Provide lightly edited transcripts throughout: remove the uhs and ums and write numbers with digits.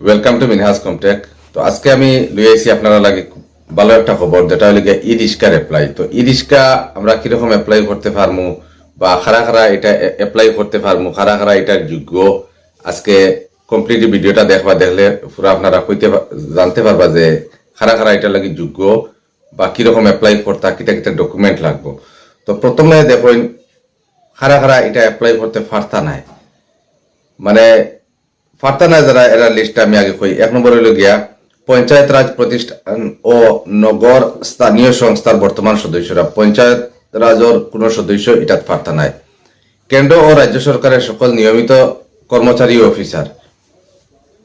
Welcome to Minhaj কমটেক। তো আজকে আমি লই আইছি আপনারা লাগে ভালো একটা খবর, যেটা হলো গিয়ে ই রিক্সার অ্যাপ্লাই। তো ই রিক্সা আমরা কিরকম অ্যাপ্লাই করতে পারমু বা খারা খারা এটা অ্যাপ্লাই করতে পারমু, খারা খারা এটার যোগ্য, আজকে কমপ্লিট ভিডিওটা দেখলে পুরো আপনারা জানতে পারবা যে খারা খারা এটা লাগে যোগ্য বা কিরকম অ্যাপ্লাই করতা, কিটা কিটা ডকুমেন্ট লাগবো। তো প্রথমে দেখুন খারা খারা এটা অ্যাপ্লাই করতে পারতা নাই, মানে পারতা না যারা, এরা লিস্টটা আমি আগে কই। 1 নম্বর হইল গিয়া পঞ্চায়েত রাজ প্রতিষ্ঠান ও নগর স্থানীয় সংস্থার বর্তমান সদস্যরা, পঞ্চায়েত রাজর কোন সদস্য এটা পারতা নাই। কেন্দ্র ও রাজ্য সরকারের সকল নিয়মিত কর্মচারী ও অফিসার,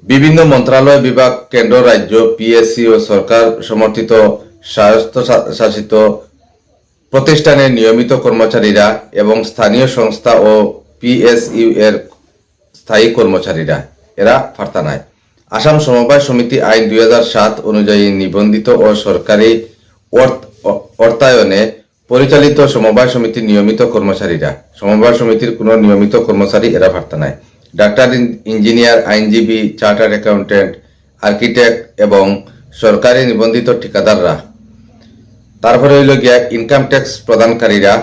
বিভিন্ন মন্ত্রণালয় বিভাগ, কেন্দ্র, রাজ্য, পিএসসি ও সরকার সমর্থিত স্বায়ত্তশাসিত প্রতিষ্ঠানের নিয়মিত কর্মচারীরা এবং স্থানীয় সংস্থা ও পিএসইউ এর স্থায়ী কর্মচারীরা এরা পারতা নাই। আসাম সমবায় সমিতি আইন 2007 অনুযায়ী নিবন্ধিত ও সরকারি অর্থায়নে পরিচালিত সমবায় সমিতির নিয়মিত কর্মচারীরা, সমবায় সমিতির কোনো নিয়মিত কর্মচারী এরা পারতা নাই। ডাক্তার, ইঞ্জিনিয়ার, আইনজীবী, চার্টার্ড অ্যাকাউন্টেন্ট, আর্কিটেক্ট এবং সরকারি নিবন্ধিত ঠিকাদাররা। তারপরে হইল গিয়া ইনকাম ট্যাক্স প্রদানকারীরা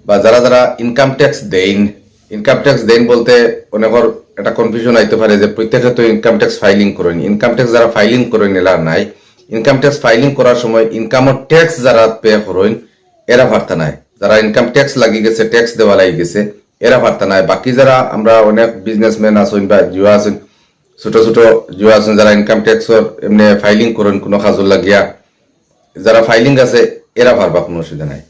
বা যারা যারা ইনকাম ট্যাক্স দেন। ইনকাম ট্যাক্স দেন বলতে অনেকের একটা কনফিউশন আইতে পারে যে প্রত্যেকে তো ইনকাম ট্যাক্স ফাইলিং করেন। ইনকাম ট্যাক্স যারা ফাইলিং করেন এলা নাই। ইনকাম ট্যাক্স ফাইলিং করার সময় ইনকাম ট্যাক্স যারা পে করেন এরা পারতা নাই। যারা ইনকাম ট্যাক্স লাগি গেছে, ট্যাক্স দেওয়া লাগি গেছে, এরা পারতা নাই। বাকি যারা আমরা অনেক বিজনেসম্যান আছেন বা জুয়া আছেন, ছোট ছোট জুয়া আছেন, যারা ইনকাম ট্যাক্সর এমনি ফাইলিং করেন কোনো কাজর লাগিয়া, যারা ফাইলিং আছে এরা পারবা, কোনো অসুবিধা নাই।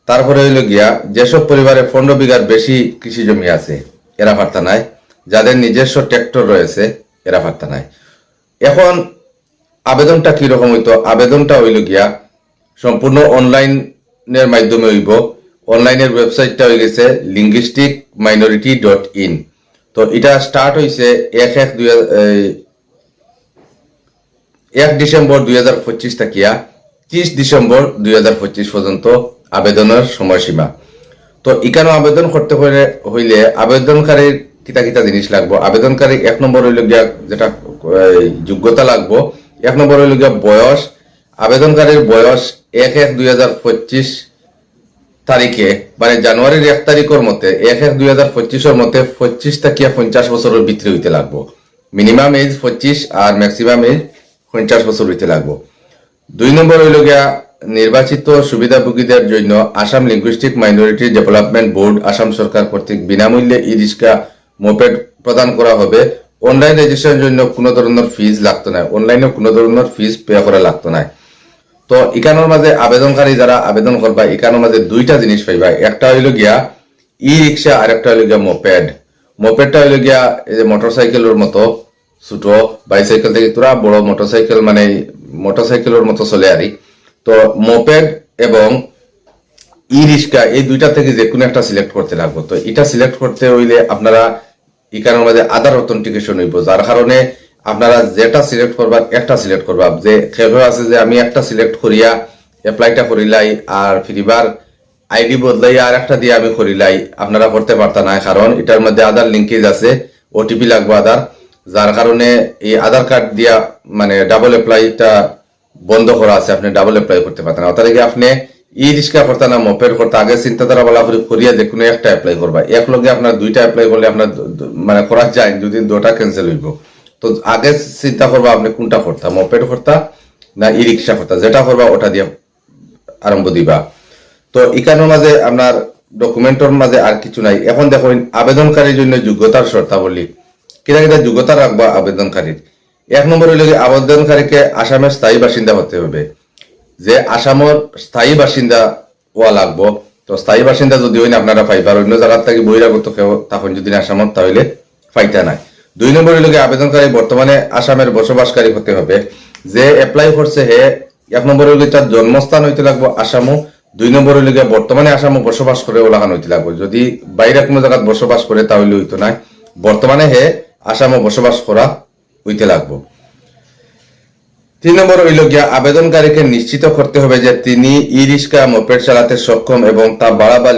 তারপরে হইল গিয়া যেসব পরিবারে 15 বিঘার বেশি কৃষি জমি আছে এরা পারতা নাই। যাদের নিজস্ব ট্র্যাক্টর রয়েছে এরা পারতা নাই। এখন আবেদনটা কিরকম হইতো? আবেদনটা হইল গিয়া সম্পূর্ণ অনলাইনের মাধ্যমে হইব। অনলাইনের ওয়েবসাইটটা হয়ে গেছে linguisticminority.in। তো এটা স্টার্ট হয়েছে 1 ডিসেম্বর 2025 থাকিয়া 30 ডিসেম্বর 2025 পর্যন্ত আবেদনের সময়সীমা। তো এখানে আবেদন করতে হইলে আবেদনকারীর কিতা কিতা জিনিস লাগবো। আবেদনকারী 1 নম্বর হইল গিয়া যেটা যোগ্যতা লাগবো। 1 নম্বর হইল গিয়া বয়স। আবেদনকারীর বয়স 1/1/2025 তারিখে, মানে জানুয়ারির 1 তারিখের মতে 1/1/2025 মতে 25 থাকিয়া 50 বছরের ভিতরে হইতে লাগবো। মিনিমাম এজ 25 আর ম্যাক্সিমাম এজ 50 বছর হইতে লাগবো। 2 নম্বর হইল গিয়া নির্বাচিত সুবিধাভোগীদের জন্য Assam linguistic minority development board, Assam সরকার কর্তৃক বিনামূল্যে ই রিক্সা, মোপেড প্রদান করা হবে। অনলাইন রেজিস্ট্রেশনের জন্য কোনো ধরনের ফিজ লাগতো না। অনলাইনে কোনো ধরনের ফিজ পে করা লাগতো না। তো এখানোর মাঝে আবেদনকারী যারা আবেদন করবা এখানোর মাঝে দুইটা জিনিস পাইবা। একটা হইল গিয়া ই রিক্সা আর একটা হইল গিয়া মোপেড। মোপেডটা হইল গিয়া এই যে মোটরসাইকেলের মতো ছোট, বাইসাইকেল থেকে তোরা বড় মোটরসাইকেল, মানে মোটরসাইকেলের মতো চলে আরি। তো মোপেড এবং ই রিক্সা এই দুইটা থেকে যে কোনো একটা সিলেক্ট করতে লাগবে। তো এটা সিলেক্ট করতে হইলে আপনারা এখানের মাঝে আধার অথেন্টিকেশন হইব, যার কারণে আপনারা যেটা সিলেক্ট করবা একটা সিলেক্ট করবা। যে খেয়ে আছে যে আমি একটা সিলেক্ট করিয়া অ্যাপ্লাইটা করিলাই আর ফিরিবার আইডি বদলাই আর একটা দিয়ে আমি করিলাই, আপনারা করতে পারতা না। কারণ এটার মধ্যে আধার লিঙ্কেজ আছে, ওটিপি লাগবে আধার, যার কারণে এই আধার কার্ড দিয়া মানে ডাবল অ্যাপ্লাইটা বন্ধ করা আছে, আপনি ডাবল অ্যাপ্লাই করতে পারতেন না। তার আপনি ই রিক্সা করতে না মোপেড করতে আগে চিন্তাধারা বলা করিয়া যে কোনো একটা অ্যাপ্লাই করবা। এক লগে আপনার দুইটা অ্যাপ্লাই করলে আপনার মানে করা যায়, যদি দুটা ক্যান্সেল হইব। তো আগে চিন্তা করবা আপনি কোনটা করতা, মোপেড করতা না ই রিক্সা করতা, যেটা করবা ওটা দিয়ে আরম্ভ দিবা। তো এখানের মাঝে আপনার ডকুমেন্টের মাঝে আর কিছু নাই। এখন দেখুন আবেদনকারীর জন্য যোগ্যতার শর্তাবলী কিনা কিনা যোগ্যতা রাখবা আবেদনকারীর। 1 নম্বর হইল আবেদনকারীকে আসামের স্থায়ী বাসিন্দা হতে হবে। যে আসামের স্থায়ী বাসিন্দা হওয়া লাগবো। তো স্থায়ী বাসিন্দা যদি হইন আপনারা পাইবার, অন্য জায়গার থেকে বহিরাগত কেউ তখন যদি আসামত তাহলে পাইতা নাই। 2 নম্বর হইল আবেদনকারী বর্তমানে আসামের বসবাসকারী হতে হবে। যে অ্যাপ্লাই করছে হে 1 নম্বর হইল তার জন্মস্থান হইতে লাগবো আসামও। 2 নম্বর হইল বর্তমানে আসামও বসবাস করে ওলাখান হইতে লাগবো। যদি বাইরে কোনো জায়গায় বসবাস করে তাহলে হইতো না, বর্তমানে হে আসামও বসবাস করা হইতে লাগবো। 3 নম্বর হইল গিয়া আবেদনকারীকে নিশ্চিত করতে হবে যে তিনি ই রিক্সা মোপেড চালাতে সক্ষম এবং তা ভাড়া বা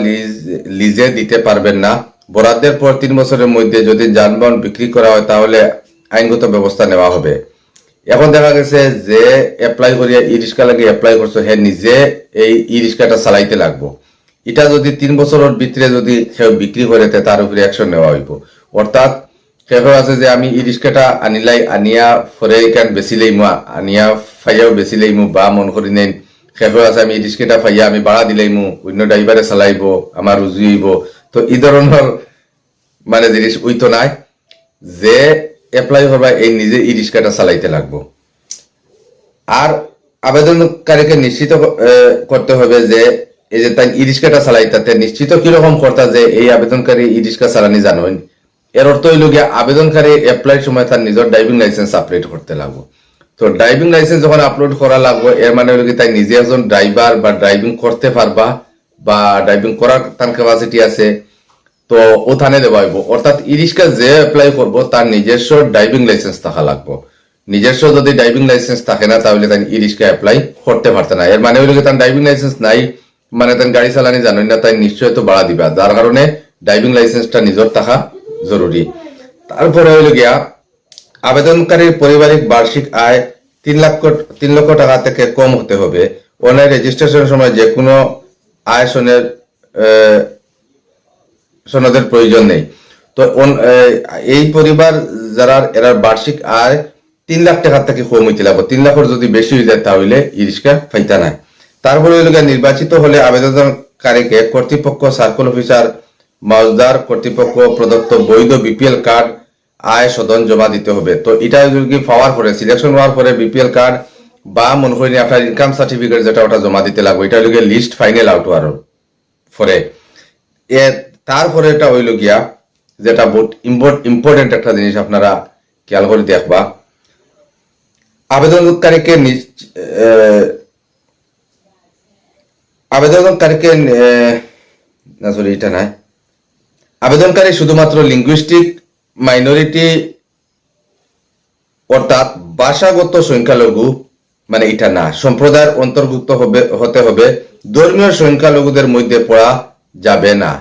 লিজে দিতে পারবেন না। বরাদ্দের পর 3 বছরের মধ্যে যদি যানবাহন বিক্রি করা হয় তাহলে আইনগত ব্যবস্থা নেওয়া হবে। এখন দেখা গেছে যে এপ্লাই করিয়া ই রিক্সা লাগে এপ্লাই করছো হে নিজে এই ই রিক্সাটা চালাইতে লাগবো। এটা যদি 3 বছরের ভিতরে যদি কেউ বিক্রি করে তার উপরে অ্যাকশন নেওয়া হইব। অর্থাৎ কেউ আছে যে আমি ই রিক্সাটা আনিয়া ফরে এখান বেশি লইমু, আনিয়া ফাইয়াও বেশি লইমু, বা মন করি নেন কেউ আছে আমি ই রিক্সাটা ফাইয়া আমি ভাড়া দিলাইমু, অন্য ড্রাইভারে চালাইব, আমার রুজি হইব। তো এই ধরনের মানে জিনিস উইতো নাই, যে এপ্লাই করবা এই নিজে ই রিক্সাটা চালাইতে লাগবো। আর আবেদনকারীকে নিশ্চিত করতে হবে যে এই যে তাই ই রিক্সাটা চালাই তাতে নিশ্চিত কিরকম কর্তা যে এই আবেদনকারী ই রিক্সা চালানি জানেন। এর অর্থ হইল গিয়া আবেদনকারী অ্যাপ্লাইর সময় তার নিজের ড্রাইভিং লাইসেন্স আপডেট করতে লাগবে। তো ড্রাইভিং লাইসেন্স যখন আপলোড করা লাগবে এর মানে হলো কি তাই নিজে একজন ড্রাইভার বা ড্রাইভিং করতে পারবা বা ড্রাইভিং করার তার ক্যাপাসিটি আছে, তো ও থানে দেওয়া হইব। অর্থাৎ ই রিক্সা যে অ্যাপ্লাই করবো তার নিজস্ব ড্রাইভিং লাইসেন্স থাকা লাগবে। নিজস্ব যদি ড্রাইভিং লাইসেন্স থাকে না তাহলে তাই ই রিক্সা অ্যাপ্লাই করতে পারতে না। এর মানে হইল তার ড্রাইভিং লাইসেন্স নাই মানে তাই গাড়ি চালানি জানেন না, তাই নিশ্চয় তো বাড়া দিবা, যার কারণে ড্রাইভিং লাইসেন্সটা নিজের থাকা জরুরি। তারপরে হইল গিয়া আবেদনকারীর পারিবারিক বার্ষিক আয় 3 লক্ষ টাকা থেকে কম হতে হবে। অনলাইন রেজিস্ট্রেশনের সময় যে কোনো আয় সনদের প্রয়োজন নেই। তো এই পরিবার যারা এরা বার্ষিক আয় 3 লাখ টাকার থেকে কম হইতে লাগবে। 3 লাখের যদি বেশি হয়ে যায় তাহলে ই রিক্সা পাইতা নাই। তারপরে হইল নির্বাচিত হলে আবেদনকারীকে কর্তৃপক্ষ, সার্কেল অফিসার, মাউজদার কর্তৃপক্ষ প্রদত্ত বৈধ বিপিএল কার্ড আয় সদন জমা দিতে হবে। তো এটা যদি পাওয়ার পরে সিলেকশন হওয়ার পরে বিপিএল কার্ড বা মনে করি আপনার ইনকাম সার্টিফিকেট যেটা ওটা জমা দিতে লাগবে। এটা হইল লিস্ট ফাইনাল আউট হওয়ার পরে তারপরে এটা হইল গিয়া যেটা বহুত ইম্পর্টেন্ট একটা জিনিস আপনারা খেয়াল করে দেখবা, আবেদনকারীকে না সরি এটা নাই, আবেদনকারী শুধুমাত্র লিঙ্গুইস্টিক মাইনরিটি অর্থাৎ ভাষাগত সংখ্যালঘু মানে এটা না, সম্প্রদায়ের অন্তর্ভুক্ত হতে হবে। ধর্মীয় সংখ্যালঘুদের মধ্যে পড়া যাবে না।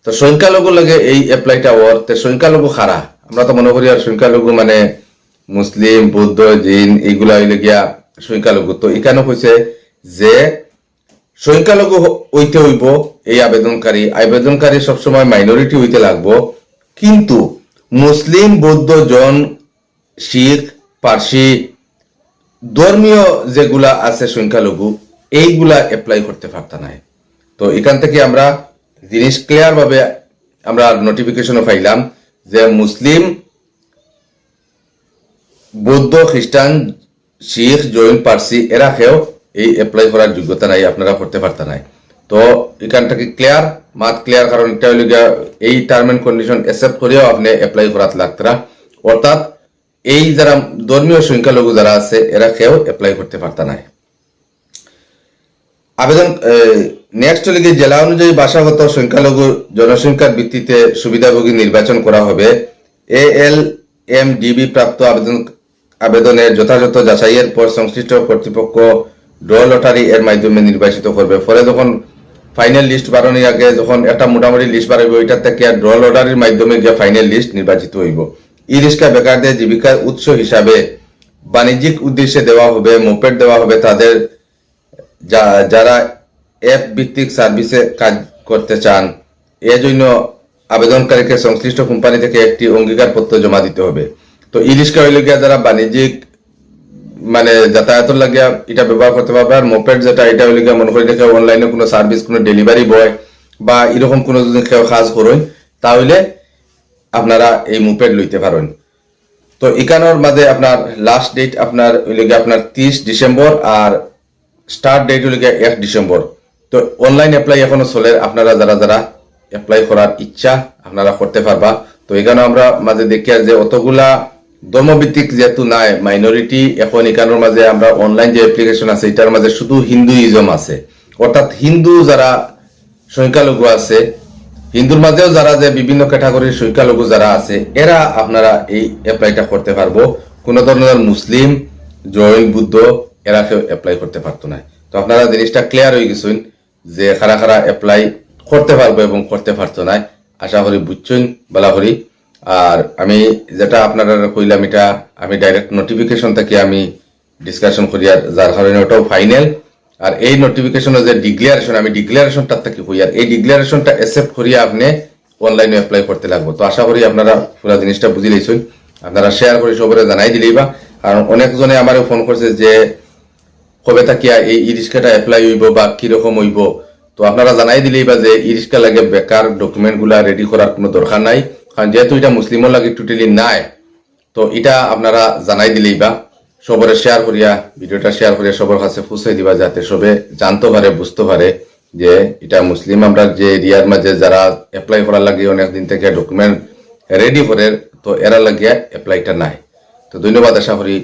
তো সংখ্যালঘু লাগে এই অ্যাপ্লাইটা ওর সংখ্যালঘু খারা আমরা তো মনে করি আর সংখ্যালঘু মানে মুসলিম, বৌদ্ধ, জৈন এইগুলা হইলে গিয়া সংখ্যালঘু। তো এখানে হয়েছে যে সংখ্যালঘু হইতে হইব এই আবেদনকারী সবসময় মাইনরিটি হইতে লাগবো, কিন্তু মুসলিম, বৌদ্ধ, জৈন, শিখ, পার্সি ধর্মীয় যেগুলা আছে সংখ্যালঘু এইগুলা অ্যাপ্লাই করতে পারতা নাই। তো এখান থেকে আমরা জিনিস ক্লিয়ার ভাবে আমরা নোটিফিকেশনও পাইলাম যে মুসলিম, বৌদ্ধ, খ্রিস্টান, শিখ, জৈন, পার্সি এরা কেউ এই অ্যাপ্লাই করার যোগ্যতা নাই, আপনারা করতে পারতা নাই। তো এখানটা কি ক্লিয়ার মাত ক্লিয়ার, কারণ এটা হইল এই টার্ম এন্ড কন্ডিশন অ্যাকসেপ্ট করেও আপনি অ্যাপ্লাই করাত লাগতরা। অর্থাৎ এই যারা ধর্মীয় সংখ্যালঘু যারা আছে এরা কেউ অ্যাপ্লাই করতে পারতা নাই। আবেদন নেক্সট হলে কি জেলা অনুযায়ী ভাষাগত সংখ্যালঘু জনসংখ্যার ভিত্তিতে সুবিধাভোগী নির্বাচন করা হবে। ALMDB প্রাপ্ত আবেদনের যথাযথ যাচাইয়ের পর সংশ্লিষ্ট কর্তৃপক্ষ ড্র লটারি এর মাধ্যমে নির্বাচিত করবে। ফলে যখন ফাইনাল লিস্ট বাড়ানোর আগে যখন একটা মোটামুটি লিস্ট বাড়াইব ওইটার থেকে ড্র লটারির মাধ্যমে গিয়ে ফাইনাল লিস্ট নির্বাচিত হইব। ই রিক্সা বেকারদের জীবিকার উৎস হিসাবে বাণিজ্যিক উদ্দেশ্যে দেওয়া হবে, মোপেড দেওয়া হবে তাদের যারা অ্যাপ ভিত্তিক সার্ভিসে কাজ করতে চান। এজন্য আবেদনকারীকে সংশ্লিষ্ট কোম্পানি থেকে একটি অঙ্গীকারপত্র জমা দিতে হবে। তো ই রিক্সা হইলে গিয়া যারা বাণিজ্যিক মানে যাতায়াতের লাগিয়া এটা ব্যবহার করতে পারবে। আর মোপেড যেটা এটা হইলে গিয়া মনে করি দেখে অনলাইনে কোনো সার্ভিস, কোনো ডেলিভারি বয় বা এরকম কোনো যদি কেউ কাজ করেন তাহলে আপনারা এই মোপেড লইতে পারেন। তো এখানোর মাঝে আপনার লাস্ট ডেট আপনার হইলে গিয়া আপনার 30 ডিসেম্বর আর স্টার্ট ডেট হইলে গিয়া 1 ডিসেম্বর। তো অনলাইন অ্যাপ্লাই এখনো চলে, আপনারা যারা অ্যাপ্লাই করার ইচ্ছা আপনারা করতে পারবা। তো এখানে আমরা মাঝে দেখি যে অতগুলা ধর্মভিত্তিক যেহেতু নাই মাইনরিটি, এখন এখানোর মাঝে আমরা অনলাইন যে অ্যাপ্লিকেশন আছে এটার মাঝে শুধু হিন্দুইজম আছে। অর্থাৎ হিন্দু যারা সংখ্যালঘু আছে, হিন্দুর মাঝেও যারা যে বিভিন্ন ক্যাটাগরির সংখ্যালঘু যারা আছে এরা আপনারা এই অ্যাপ্লাইটা করতে পারবো। কোনো ধরনের মুসলিম, জৈন, বুদ্ধ এরা কেউ অ্যাপ্লাই করতে পারতো না। তো আপনারা জিনিসটা ক্লিয়ার হয়ে গেছেন যে কারা অ্যাপ্লাই করতে পারবো এবং করতে পারতো না। আশা করি বুঝছেন বলা করি। আর আমি যেটা আপনারা কইলাম এটা আমি ডাইরেক্ট নোটিফিকেশন থেকে আমি ডিসকাশন করি, আর যার কারণে ওটাও ফাইনাল। আর এই নোটিফিকেশনের যে ডিক্লারেশন, আমি ডিক্লারেশনটার থেকে কই, আর এই ডিক্লারেশনটা অ্যাকসেপ্ট করিয়া আপনি অনলাইনে অ্যাপ্লাই করতে লাগবে। তো আশা করি আপনারা পুরো জিনিসটা বুঝি লইছেন। আপনারা শেয়ার করে সবাই জানাই দিলেই বা, কারণ অনেকজনে আমারও ফোন করছে যে কবে থাকিয়া এই ই রিক্সাটা অ্যাপ্লাই হইব বা কিরকম হইব। তো আপনারা জানাই দিলেই বা যে ই রিক্সা লাগে বেকার ডকুমেন্ট গুলা রেডি করার কোনো দরকার নাই, কারণ যেহেতু এটা মুসলিমও লাগে টোটালি নাই। তো এটা আপনারা জানাই দিলেই বা সবরে শেয়ার করিয়া, ভিডিওটা শেয়ার করিয়া সবার কাছে পৌঁছে দিবা, যাতে সবে জানতে পারে, বুঝতে পারে যে এটা মুসলিম আমরা যে এরিয়ার মাঝে যারা অ্যাপ্লাই করার লাগে অনেকদিন থেকে ডকুমেন্ট রেডি করে, তো এরা লাগিয়া অ্যাপ্লাইটা নাই। তো ধন্যবাদ, আশা করি